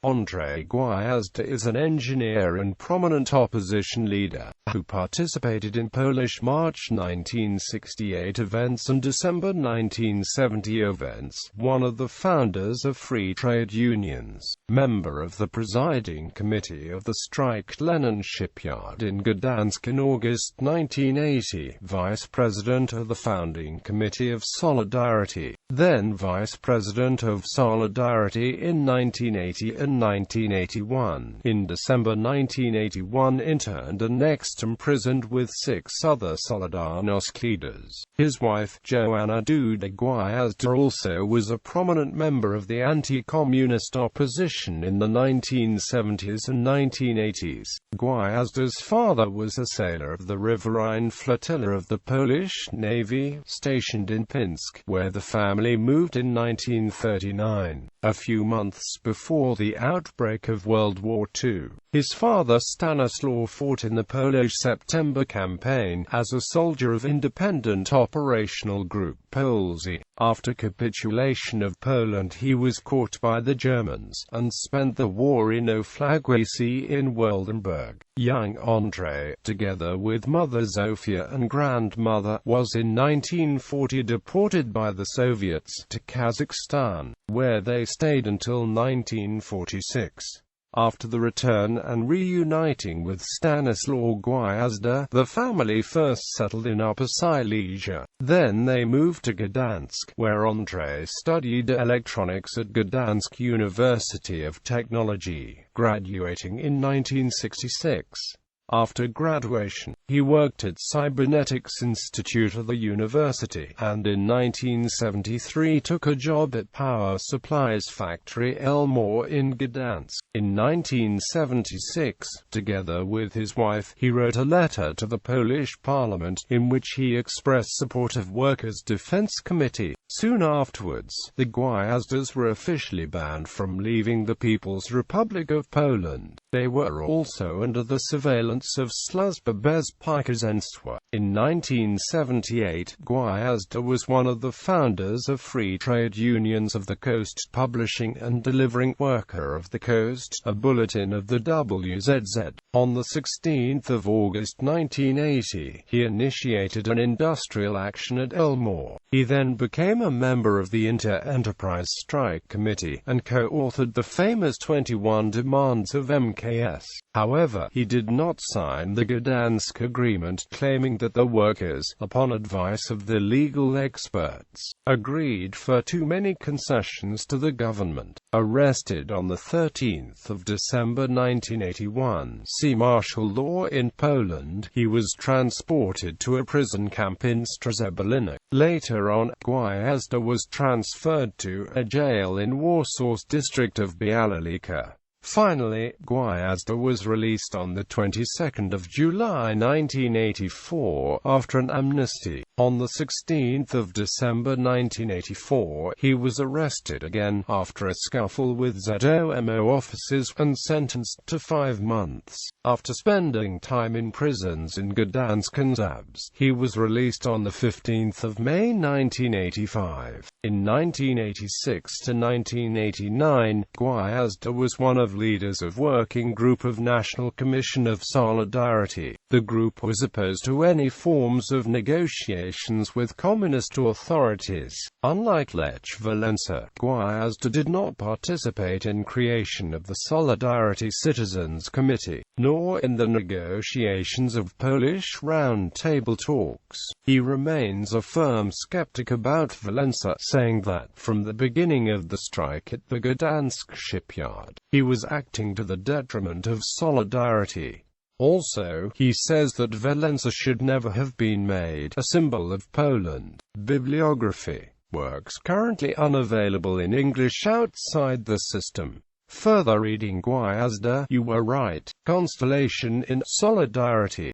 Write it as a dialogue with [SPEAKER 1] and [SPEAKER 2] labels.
[SPEAKER 1] Andrzej Gwiazda is an engineer and prominent opposition leader, who participated in Polish March 1968 events and December 1970 events, one of the founders of free trade unions, member of the Presiding Committee of the strike Lenin Shipyard in Gdańsk in August 1980, Vice President of the Founding Committee of Solidarność, then Vice President of Solidarność in 1980 and 1981. In December 1981 interned and next imprisoned with 6 other Solidarność leaders. His wife, Joanna Duda-Gwiazda, also was a prominent member of the anti-communist opposition in the 1970s and 1980s. Gwiazda's father was a sailor of the Riverine Flotilla of the Polish Navy, stationed in Pińsk, where the family moved in 1939, a few months before the outbreak of World War II. His father Stanisław fought in the Polish September campaign as a soldier of Independent Operational Group Polesie. After capitulation of Poland, he was caught by the Germans, and spent the war in outbreak in Woldenberg. Young Andrzej, together with mother Zofia and grandmother, was in 1940 deported by the Soviets to Kazakhstan, where they stayed until 1946. After the return and reuniting with Stanisław Gwiazda, the family first settled in Upper Silesia. Then they moved to Gdańsk, where Andrzej studied electronics at Gdańsk University of Technology, graduating in 1966. After graduation, he worked at Cybernetics Institute of the university, and in 1973 took a job at Power Supplies Factory Elmore in Gdańsk. In 1976, together with his wife, he wrote a letter to the Polish Parliament, in which he expressed support of Workers' Defense Committee. Soon afterwards, the Gwiazdas were officially banned from leaving the People's Republic of Poland. They were also under the surveillance of Służba Bezpieczeństwa. In 1978, Gwiazda was one of the founders of free trade unions of the Coast, publishing and delivering Worker of the Coast, a bulletin of the WZZ. On the 16th of August 1980, he initiated an industrial action at Elmore. He then became a member of the Inter-Enterprise Strike Committee, and co-authored the famous 21 Demands of MKS. However, he did not sign the Gdańsk Agreement, claiming that the workers, upon advice of the legal experts, agreed for too many concessions to the government. Arrested on the 13th of December 1981, see martial law in Poland, he was transported to a prison camp in Strzeżebolina. Later on, Gwiazda was transferred to a jail in Warsaw's district of Białystok. Finally, Gwiazda was released on the 22nd of July 1984, after an amnesty. On the 16th of December 1984, he was arrested again, after a scuffle with ZOMO officers, and sentenced to 5 months. After spending time in prisons in Gdańsk and Zabrze, he was released on the 15th of May 1985. In 1986 to 1989, Gwiazda was one of leaders of Working Group of National Commission of Solidarity. The group was opposed to any forms of negotiations with communist authorities. Unlike Lech Walesa, Gwiazda did not participate in creation of the Solidarity Citizens Committee, nor in the negotiations of Polish Round Table talks. He remains a firm skeptic about Walesa, saying that, from the beginning of the strike at the Gdańsk shipyard, he was acting to the detriment of Solidarity. Also, he says that Walesa should never have been made a symbol of Poland. Bibliography. Works currently unavailable in English outside the system. Further reading. Gwiazda, you were right. Constellation in Solidarity.